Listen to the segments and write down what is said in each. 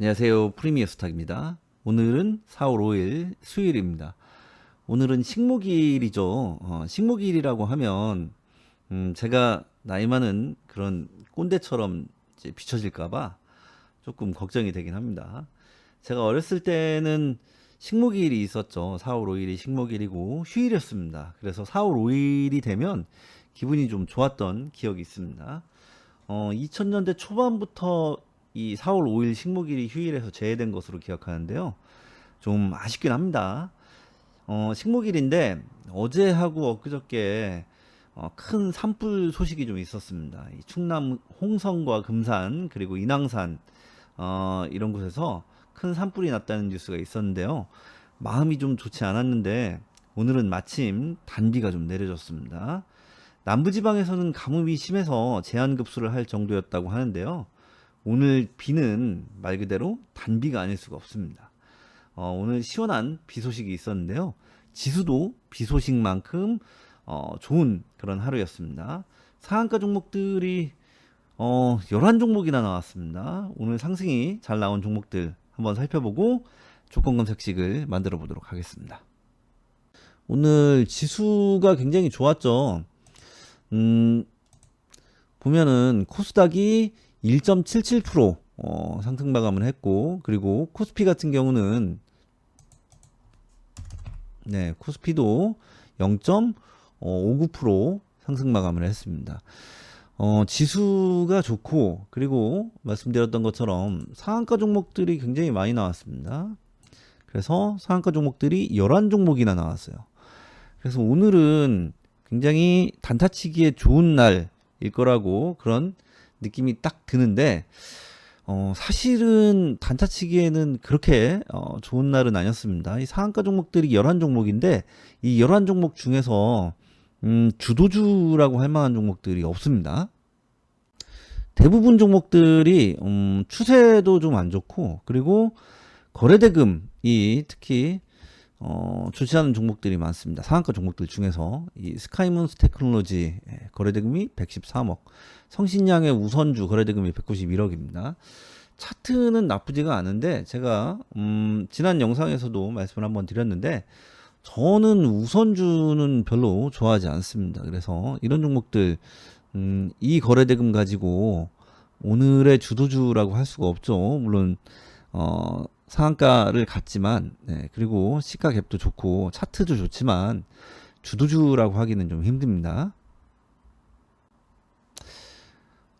안녕하세요. 프리미어 스탁입니다. 오늘은 4월 5일 수요일입니다. 오늘은 식목일이죠. 식목일이라고 하면 제가 나이 많은 그런 꼰대처럼 이제 비춰질까봐 조금 걱정이 되긴 합니다. 제가 어렸을 때는 식목일이 있었죠. 4월 5일이 식목일이고 휴일이었습니다. 그래서 4월 5일이 되면 기분이 좀 좋았던 기억이 있습니다. 2000년대 초반부터 이 4월 5일 식목일이 휴일에서 제외된 것으로 기억하는데요. 좀 아쉽긴 합니다. 식목일인데 어제하고 엊그저께 큰 산불 소식이 좀 있었습니다. 이 충남 홍성과 금산 그리고 인왕산 이런 곳에서 큰 산불이 났다는 뉴스가 있었는데요. 마음이 좀 좋지 않았는데 오늘은 마침 단비가 좀 내려졌습니다. 남부지방에서는 가뭄이 심해서 제한급수를 할 정도였다고 하는데요. 오늘 비는 말 그대로 단비가 아닐 수가 없습니다. 오늘 시원한 비 소식이 있었는데요. 지수도 비 소식만큼 좋은 그런 하루였습니다. 상한가 종목들이 11종목이나 나왔습니다. 오늘 상승이 잘 나온 종목들 한번 살펴보고 조건 검색식을 만들어 보도록 하겠습니다. 오늘 지수가 굉장히 좋았죠. 보면은 코스닥이 1.77% 상승 마감을 했고, 그리고 코스피 같은 경우는 코스피도 0.59% 상승 마감을 했습니다. 지수가 좋고, 그리고 말씀드렸던 것처럼 상한가 종목들이 굉장히 많이 나왔습니다. 그래서 상한가 종목들이 11종목이나 나왔어요. 그래서 오늘은 굉장히 단타치기에 좋은 날일 거라고 그런 느낌이 딱 드는데, 사실은 단타치기에는 그렇게 좋은 날은 아니었습니다. 이 상한가 종목들이 11종목인데 이 11종목 중에서 주도주라고 할 만한 종목들이 없습니다. 대부분 종목들이 추세도 좀 안 좋고, 그리고 거래대금이 특히 좋지 않은 종목들이 많습니다. 상한가 종목들 중에서 이 스카이문스 테크놀로지 거래대금이 113억, 성신양의 우선주 거래대금이 191억입니다. 차트는 나쁘지가 않은데 제가 지난 영상에서도 말씀을 한번 드렸는데 저는 우선주는 별로 좋아하지 않습니다. 그래서 이런 종목들 이 거래대금 가지고 오늘의 주도주라고 할 수가 없죠. 물론 상한가를 갔지만, 그리고 시가 갭도 좋고 차트도 좋지만 주도주라고 하기는 좀 힘듭니다.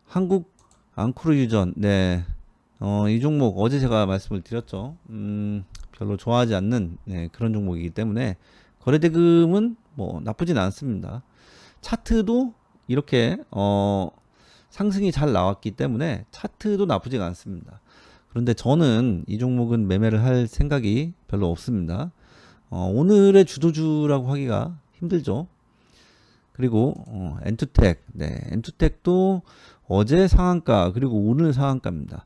한국 앙코르 유전, 이 종목 어제 제가 말씀을 드렸죠. 별로 좋아하지 않는 그런 종목이기 때문에 거래대금은 뭐 나쁘진 않습니다. 차트도 이렇게 상승이 잘 나왔기 때문에 차트도 나쁘지가 않습니다. 그런데 저는 이 종목은 매매를 할 생각이 별로 없습니다. 오늘의 주도주라고 하기가 힘들죠. 그리고 엔투텍, 엔투텍도 어제 상한가 그리고 오늘 상한가입니다.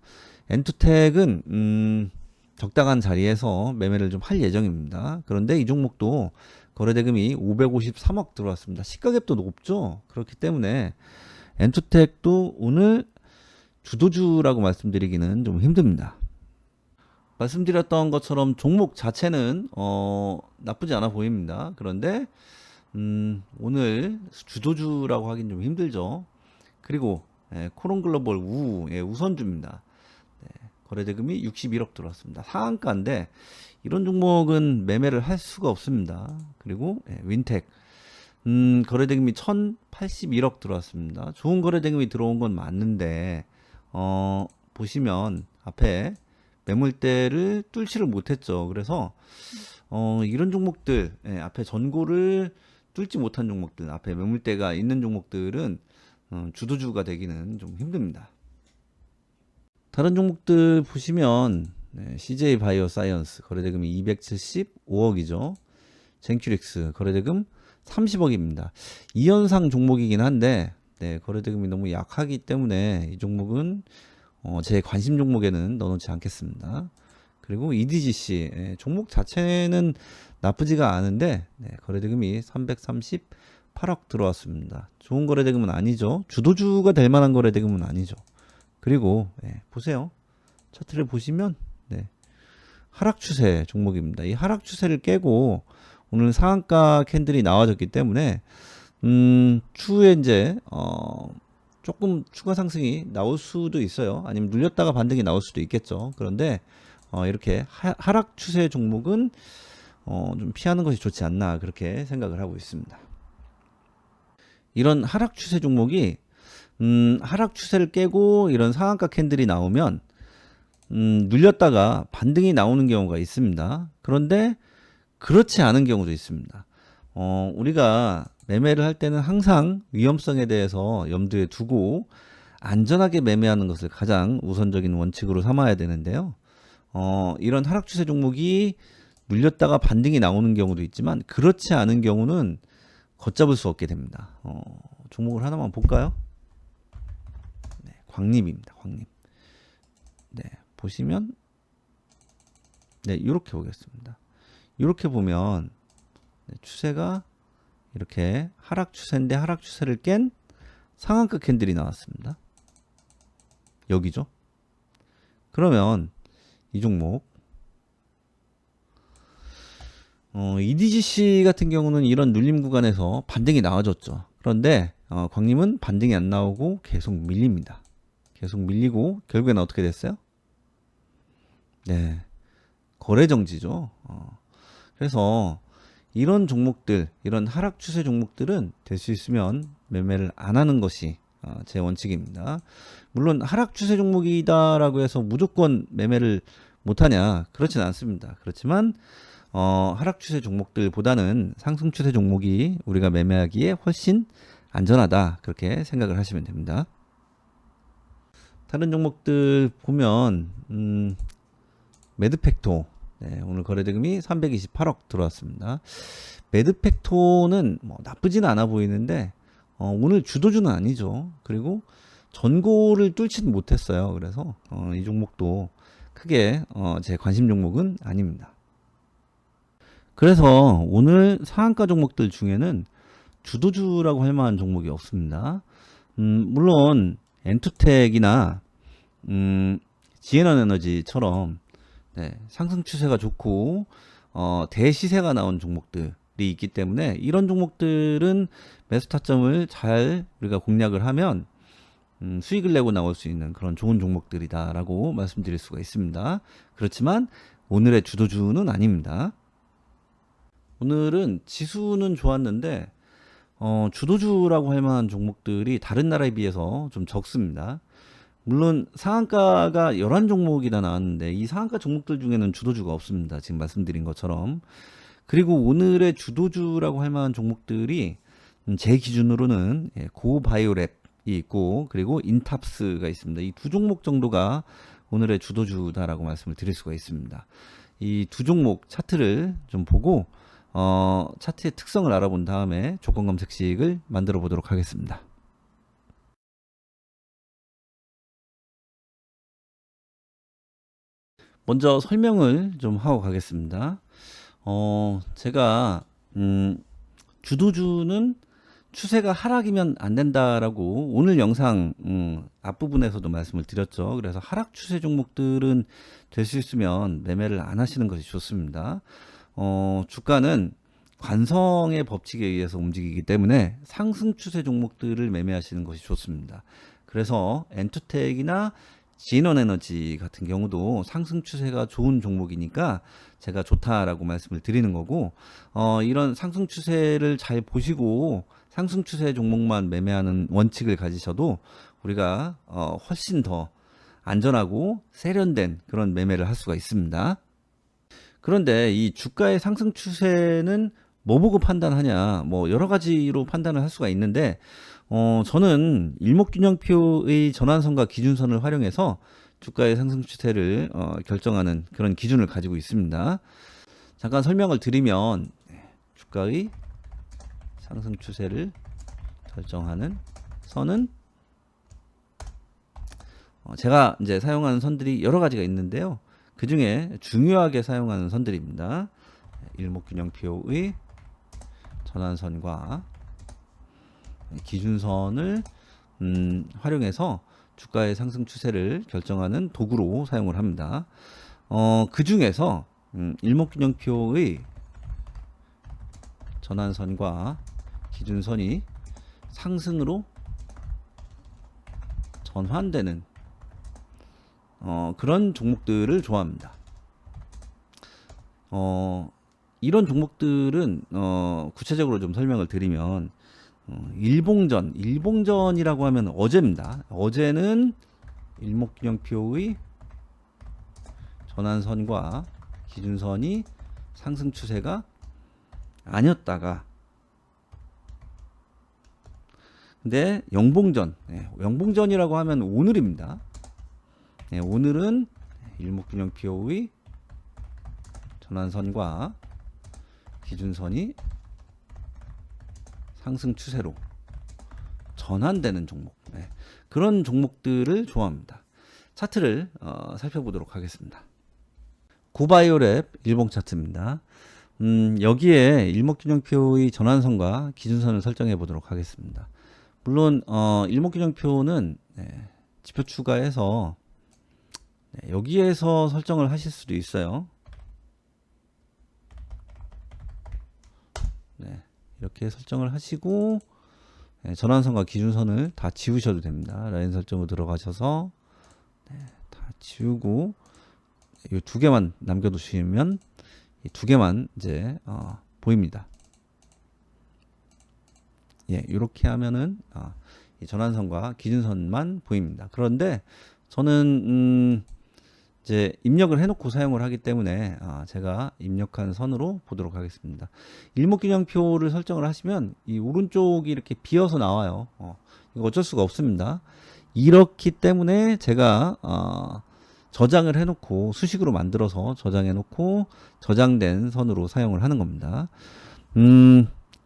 엔투텍은 적당한 자리에서 매매를 좀 할 예정입니다. 그런데 이 종목도 거래대금이 553억 들어왔습니다. 시가갭도 높죠. 그렇기 때문에 엔투텍도 오늘 주도주라고 말씀드리기는 좀 힘듭니다. 말씀드렸던 것처럼 종목 자체는 나쁘지 않아 보입니다. 그런데 오늘 주도주라고 하긴 좀 힘들죠. 그리고 코론글로벌 우선주입니다. 거래대금이 61억 들어왔습니다. 상한가인데 이런 종목은 매매를 할 수가 없습니다. 그리고 윈텍 거래대금이 1081억 들어왔습니다. 좋은 거래대금이 들어온 건 맞는데 보시면 앞에 매물대를 뚫지를 못했죠. 그래서 이런 종목들 앞에 전고를 뚫지 못한 종목들, 앞에 매물대가 있는 종목들은 주도주가 되기는 좀 힘듭니다. 다른 종목들 보시면 CJ 바이오 사이언스 거래대금이 275억이죠. 젠큐릭스 거래대금 30억입니다. 이현상 종목이긴 한데 거래대금이 너무 약하기 때문에 이 종목은 제 관심 종목에는 넣어놓지 않겠습니다. 그리고 EDGC 종목 자체는 나쁘지가 않은데 거래대금이 338억 들어왔습니다. 좋은 거래대금은 아니죠. 주도주가 될 만한 거래대금은 아니죠. 그리고 보세요. 차트를 보시면 네, 하락 추세 종목입니다. 이 하락 추세를 깨고 오늘 상한가 캔들이 나와졌기 때문에 추후에 이제 조금 추가 상승이 나올 수도 있어요. 아니면 눌렸다가 반등이 나올 수도 있겠죠. 그런데 이렇게 하락 추세 종목은 좀 피하는 것이 좋지 않나 그렇게 생각을 하고 있습니다. 이런 하락 추세 종목이 하락 추세를 깨고 이런 상한가 캔들이 나오면 눌렸다가 반등이 나오는 경우가 있습니다. 그런데 그렇지 않은 경우도 있습니다. 우리가 매매를 할 때는 항상 위험성에 대해서 염두에 두고 안전하게 매매하는 것을 가장 우선적인 원칙으로 삼아야 되는데요. 이런 하락 추세 종목이 눌렸다가 반등이 나오는 경우도 있지만 그렇지 않은 경우는 걷잡을 수 없게 됩니다. 종목을 하나만 볼까요? 네, 광림입니다. 광림. 네, 보시면 네, 이렇게 보겠습니다. 이렇게 보면 추세가 이렇게 하락 추세인데 하락 추세를 깬 상한가 캔들이 나왔습니다. 여기죠. 그러면 이 종목 EDGC 같은 경우는 이런 눌림 구간에서 반등이 나와줬죠. 그런데 광림은 반등이 안 나오고 계속 밀립니다. 계속 밀리고 결국에는 어떻게 됐어요? 네, 거래 정지죠. 그래서 이런 종목들, 이런 하락 추세 종목들은 될 수 있으면 매매를 안 하는 것이 제 원칙입니다. 물론 하락 추세 종목이다라고 해서 무조건 매매를 못하냐? 그렇진 않습니다. 그렇지만 하락 추세 종목들보다는 상승 추세 종목이 우리가 매매하기에 훨씬 안전하다 그렇게 생각을 하시면 됩니다. 다른 종목들 보면 매드팩토 네, 오늘 거래대금이 328억 들어왔습니다. 매드팩토는 뭐 나쁘지는 않아 보이는데 오늘 주도주는 아니죠. 그리고 전고를 뚫지는 못했어요. 그래서 이 종목도 크게 제 관심 종목은 아닙니다. 그래서 오늘 상한가 종목들 중에는 주도주라고 할 만한 종목이 없습니다. 물론 엔투텍이나 지에너에너지처럼 네, 상승 추세가 좋고 대시세가 나온 종목들이 있기 때문에 이런 종목들은 매수 타점을 잘 우리가 공략을 하면 수익을 내고 나올 수 있는 그런 좋은 종목들이다라고 말씀드릴 수가 있습니다. 그렇지만 오늘의 주도주는 아닙니다. 오늘은 지수는 좋았는데 주도주라고 할 만한 종목들이 다른 나라에 비해서 좀 적습니다. 물론 상한가가 11종목이나 나왔는데 이 상한가 종목들 중에는 주도주가 없습니다. 지금 말씀드린 것처럼. 그리고 오늘의 주도주라고 할 만한 종목들이 제 기준으로는 고바이오랩이 있고 그리고 인탑스가 있습니다. 이 두 종목 정도가 오늘의 주도주다라고 말씀을 드릴 수가 있습니다. 이 두 종목 차트를 좀 보고 차트의 특성을 알아본 다음에 조건 검색식을 만들어 보도록 하겠습니다. 먼저 설명을 좀 하고 가겠습니다. 제가 주도주는 추세가 하락이면 안 된다라고 오늘 영상 앞부분에서도 말씀을 드렸죠. 그래서 하락 추세 종목들은 될 수 있으면 매매를 안 하시는 것이 좋습니다. 주가는 관성의 법칙에 의해서 움직이기 때문에 상승 추세 종목들을 매매하시는 것이 좋습니다. 그래서 엔투텍이나 지에너에너지 같은 경우도 상승 추세가 좋은 종목이니까 제가 좋다라고 말씀을 드리는 거고 이런 상승 추세를 잘 보시고 상승 추세 종목만 매매하는 원칙을 가지셔도 우리가 훨씬 더 안전하고 세련된 그런 매매를 할 수가 있습니다. 그런데 이 주가의 상승 추세는 뭐 보고 판단하냐, 뭐 여러 가지로 판단을 할 수가 있는데 저는 일목균형표의 전환선과 기준선을 활용해서 주가의 상승 추세를 결정하는 그런 기준을 가지고 있습니다. 잠깐 설명을 드리면 주가의 상승 추세를 결정하는 선은 제가 이제 사용하는 선들이 여러 가지가 있는데요. 그 중에 중요하게 사용하는 선들입니다. 일목균형표의 전환선과 기준선을 활용해서 주가의 상승 추세를 결정하는 도구로 사용을 합니다. 그 중에서 일목균형표의 전환선과 기준선이 상승으로 전환되는 그런 종목들을 좋아합니다. 이런 종목들은 구체적으로 좀 설명을 드리면 일봉전이라고 하면 어제입니다. 어제는 일목균형표의 전환선과 기준선이 상승 추세가 아니었다가 근데 영봉전이라고 하면 오늘입니다. 오늘은 일목균형표의 전환선과 기준선이 상승 추세로 전환되는 종목, 그런 종목들을 좋아합니다. 차트를 살펴보도록 하겠습니다. 고바이오랩 일봉 차트입니다. 여기에 일목균형표의 전환선과 기준선을 설정해 보도록 하겠습니다. 물론 일목균형표는 지표 추가해서 여기에서 설정을 하실 수도 있어요. 이렇게 설정을 하시고 전환선과 기준선을 다 지우셔도 됩니다. 라인 설정으로 들어가셔서 다 지우고 이 두 개만 남겨두시면 이 두 개만 이제 보입니다. 이렇게 하면은 이 전환선과 기준선만 보입니다. 그런데 저는 이제 입력을 해놓고 사용을 하기 때문에 제가 입력한 선으로 보도록 하겠습니다. 일목균형표를 설정을 하시면 이 오른쪽이 이렇게 비어서 나와요. 이거 어쩔 수가 없습니다. 이렇기 때문에 제가 저장을 해놓고 수식으로 만들어서 저장해놓고 저장된 선으로 사용을 하는 겁니다.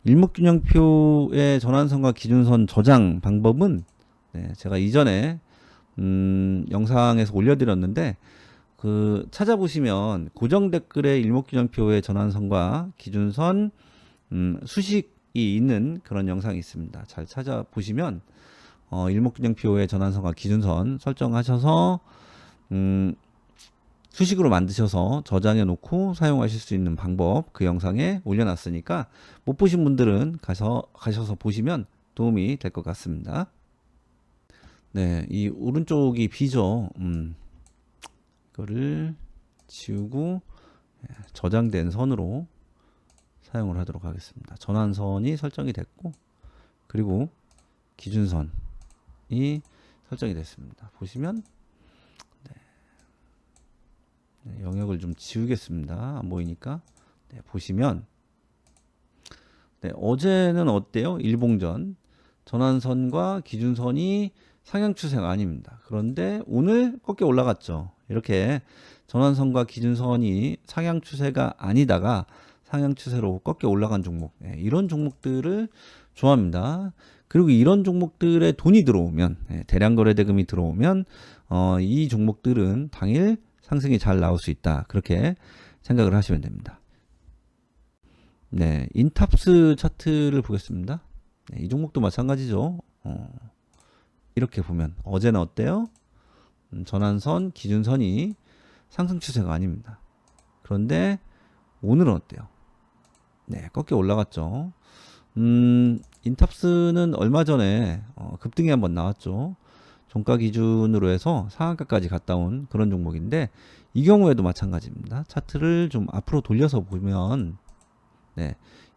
일목균형표의 전환선과 기준선 저장 방법은 제가 이전에 영상에서 올려드렸는데 그 찾아보시면 고정 댓글에 일목균형표의 전환선과 기준선 수식이 있는 그런 영상이 있습니다. 잘 찾아보시면 일목균형표의 전환선과 기준선 설정하셔서 수식으로 만드셔서 저장해 놓고 사용하실 수 있는 방법 그 영상에 올려놨으니까 못 보신 분들은 가셔서 보시면 도움이 될 것 같습니다. 이 오른쪽이 비죠. 이거를 지우고 저장된 선으로 사용을 하도록 하겠습니다. 전환선이 설정이 됐고 그리고 기준선이 설정이 됐습니다. 보시면 영역을 좀 지우겠습니다. 안 보이니까. 보시면 어제는 어때요? 일봉전 전환선과 기준선이 상향 추세가 아닙니다. 그런데 오늘 꺾여 올라갔죠. 이렇게 전환선과 기준선이 상향 추세가 아니다가 상향 추세로 꺾여 올라간 종목, 이런 종목들을 좋아합니다. 그리고 이런 종목들에 돈이 들어오면, 대량 거래 대금이 들어오면 이 종목들은 당일 상승이 잘 나올 수 있다. 그렇게 생각을 하시면 됩니다. 인탑스 차트를 보겠습니다. 이 종목도 마찬가지죠. 이렇게 보면 어제는 어때요? 전환선, 기준선이 상승 추세가 아닙니다. 그런데 오늘은 어때요? 꺾여 올라갔죠. 인탑스는 얼마 전에 급등이 한번 나왔죠. 종가 기준으로 해서 상한가까지 갔다 온 그런 종목인데 이 경우에도 마찬가지입니다. 차트를 좀 앞으로 돌려서 보면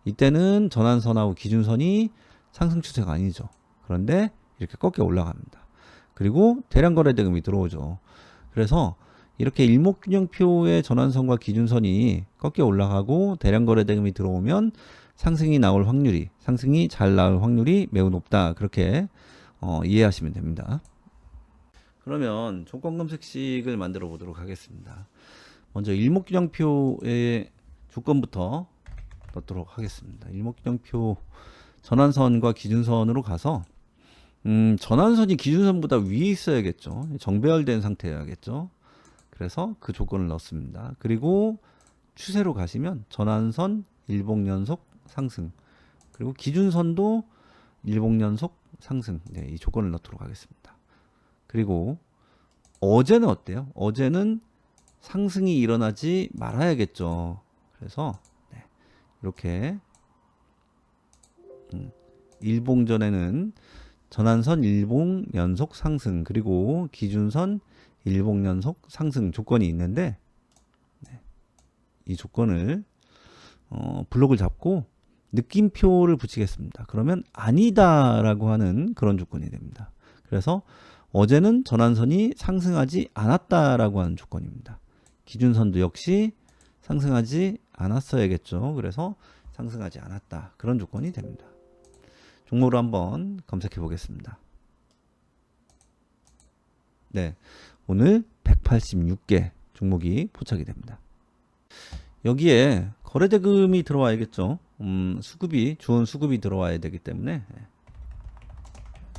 이때는 전환선하고 기준선이 상승 추세가 아니죠. 그런데 이렇게 꺾여 올라갑니다. 그리고 대량 거래 대금이 들어오죠. 그래서 이렇게 일목균형표의 전환선과 기준선이 꺾여 올라가고 대량 거래 대금이 들어오면 상승이 잘 나올 확률이 매우 높다. 그렇게 이해하시면 됩니다. 그러면 조건 검색식을 만들어 보도록 하겠습니다. 먼저 일목균형표의 조건부터 넣도록 하겠습니다. 일목균형표 전환선과 기준선으로 가서 전환선이 기준선보다 위에 있어야겠죠. 정배열된 상태여야겠죠. 그래서 그 조건을 넣습니다. 그리고 추세로 가시면 전환선 일봉연속 상승, 그리고 기준선도 일봉연속 상승. 네, 이 조건을 넣도록 하겠습니다. 그리고 어제는 어때요? 어제는 상승이 일어나지 말아야겠죠. 그래서 네, 이렇게 일봉전에는 전환선 일봉 연속 상승 그리고 기준선 일봉 연속 상승 조건이 있는데 네, 이 조건을 블록을 잡고 느낌표를 붙이겠습니다. 그러면 아니다라고 하는 그런 조건이 됩니다. 그래서 어제는 전환선이 상승하지 않았다라고 하는 조건입니다. 기준선도 역시 상승하지 않았어야겠죠. 그래서 상승하지 않았다. 그런 조건이 됩니다. 종목으로 한번 검색해 보겠습니다. 네, 오늘 186개 종목이 포착이 됩니다. 여기에 거래대금이 들어와야겠죠. 수급이 좋은 수급이 들어와야 되기 때문에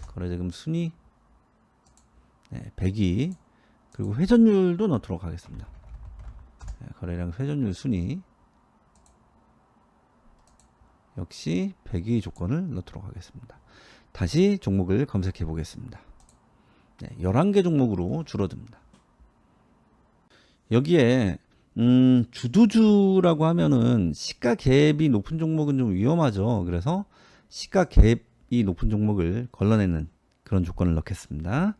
거래대금 순위 100이 그리고 회전율도 넣도록 하겠습니다. 거래량 회전율 순위 역시 100의 조건을 넣도록 하겠습니다. 다시 종목을 검색해 보겠습니다. 11개 종목으로 줄어듭니다. 여기에 주도주라고 하면은 시가 갭이 높은 종목은 좀 위험하죠. 그래서 시가 갭이 높은 종목을 걸러내는 그런 조건을 넣겠습니다.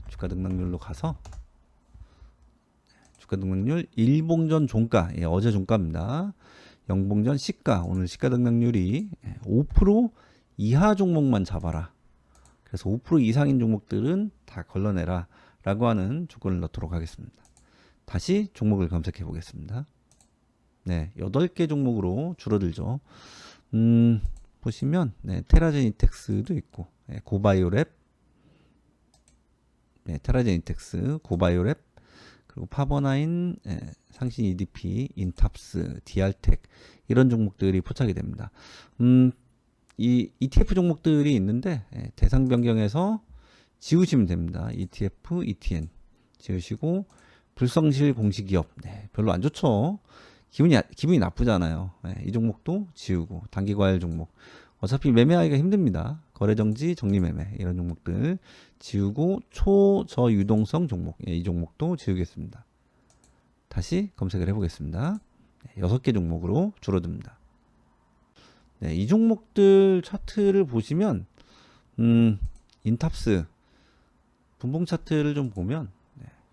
주가 등락률로 가서 주가 등락률 일봉전 종가, 어제 종가입니다. 영봉전 시가, 오늘 시가 등락률이 5% 이하 종목만 잡아라. 그래서 5% 이상인 종목들은 다 걸러내라 라고 하는 조건을 넣도록 하겠습니다. 다시 종목을 검색해 보겠습니다. 네, 8개 종목으로 줄어들죠. 보시면 테라제니텍스도 있고 고바이오랩, 테라제니텍스, 고바이오랩, 그리고 파버나인, 상신 EDP, 인탑스, 디알텍 이런 종목들이 포착이 됩니다. 이 ETF 종목들이 있는데 대상 변경해서 지우시면 됩니다. ETF, ETN 지우시고 불성실 공시기업 별로 안 좋죠. 기분이 나쁘잖아요. 이 종목도 지우고 단기과열 종목 어차피 매매하기가 힘듭니다. 거래정지, 정리매매 이런 종목들 지우고 초저유동성 종목 이 종목도 지우겠습니다. 다시 검색을 해보겠습니다. 6개 종목으로 줄어듭니다. 이 종목들 차트를 보시면 인탑스 분봉 차트를 좀 보면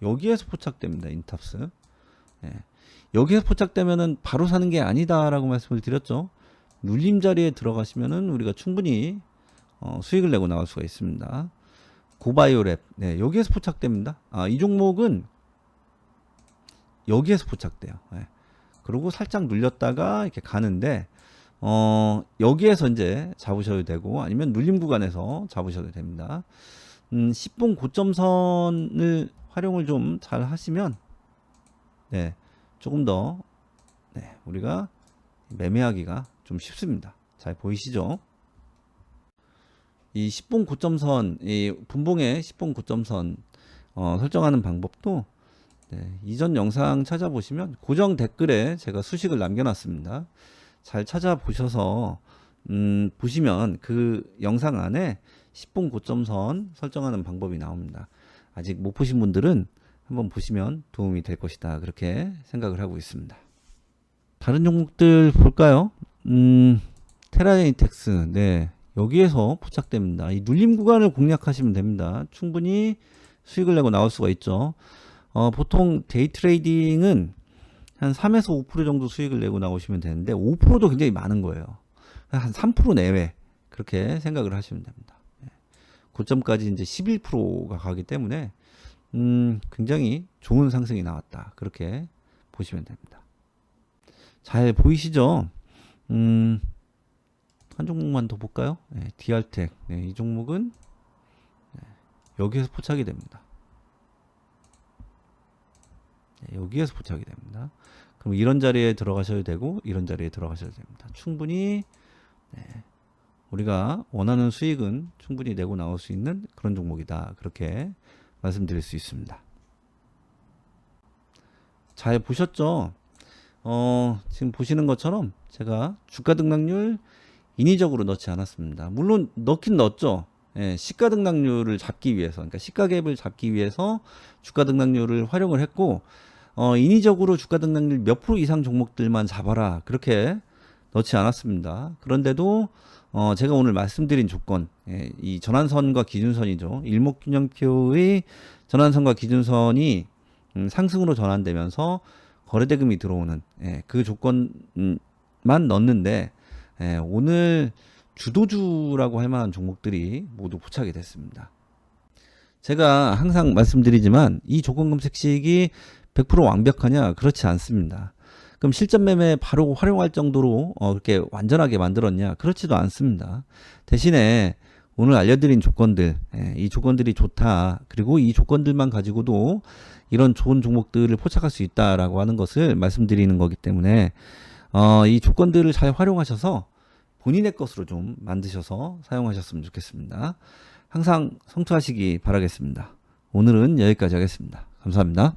여기에서 포착됩니다. 인탑스 여기에서 포착되면은 바로 사는 게 아니다라고 말씀을 드렸죠. 눌림 자리에 들어가시면은 우리가 충분히 수익을 내고 나올 수가 있습니다. 고바이오랩 여기에서 포착됩니다. 이 종목은 여기에서 포착돼요. 그리고 살짝 눌렸다가 이렇게 가는데 여기에서 이제 잡으셔도 되고 아니면 눌림 구간에서 잡으셔도 됩니다. 10분 고점선을 활용을 좀 잘 하시면 조금 더 우리가 매매하기가 좀 쉽습니다. 잘 보이시죠? 이 10분 고점선, 이 분봉의 10분 고점선 설정하는 방법도 이전 영상 찾아보시면 고정 댓글에 제가 수식을 남겨놨습니다. 잘 찾아보셔서 보시면 그 영상 안에 10분 고점선 설정하는 방법이 나옵니다. 아직 못 보신 분들은 한번 보시면 도움이 될 것이다 그렇게 생각을 하고 있습니다. 다른 종목들 볼까요? 테라제니텍스 여기에서 포착됩니다. 이 눌림 구간을 공략하시면 됩니다. 충분히 수익을 내고 나올 수가 있죠. 보통 데이 트레이딩은 한 3에서 5% 정도 수익을 내고 나오시면 되는데 5%도 굉장히 많은 거예요. 한 3% 내외 그렇게 생각을 하시면 됩니다. 고점까지 이제 11%가 가기 때문에 굉장히 좋은 상승이 나왔다 그렇게 보시면 됩니다. 잘 보이시죠? 한 종목만 더 볼까요? 디알텍 이 종목은 여기에서 포착이 됩니다. 여기에서 포착이 됩니다. 그럼 이런 자리에 들어가셔도 되고 이런 자리에 들어가셔도 됩니다. 충분히 우리가 원하는 수익은 충분히 내고 나올 수 있는 그런 종목이다 그렇게 말씀드릴 수 있습니다. 잘 보셨죠? 지금 보시는 것처럼 제가 주가 등락률 인위적으로 넣지 않았습니다. 물론 넣긴 넣었죠. 시가 등락률을 잡기 위해서, 그러니까 시가 갭을 잡기 위해서 주가 등락률을 활용을 했고, 인위적으로 주가 등락률 몇 프로 이상 종목들만 잡아라, 그렇게 넣지 않았습니다. 그런데도 제가 오늘 말씀드린 조건, 이 전환선과 기준선이죠. 일목균형표의 전환선과 기준선이 상승으로 전환되면서 거래대금이 들어오는 그 조건만 넣었는데, 오늘 주도주라고 할 만한 종목들이 모두 포착이 됐습니다. 제가 항상 말씀드리지만 이 조건 검색식이 100% 완벽하냐? 그렇지 않습니다. 그럼 실전 매매 바로 활용할 정도로 그렇게 완전하게 만들었냐? 그렇지도 않습니다. 대신에 오늘 알려드린 조건들, 이 조건들이 좋다. 그리고 이 조건들만 가지고도 이런 좋은 종목들을 포착할 수 있다라고 하는 것을 말씀드리는 거기 때문에 이 조건들을 잘 활용하셔서 본인의 것으로 좀 만드셔서 사용하셨으면 좋겠습니다. 항상 성투하시기 바라겠습니다. 오늘은 여기까지 하겠습니다. 감사합니다.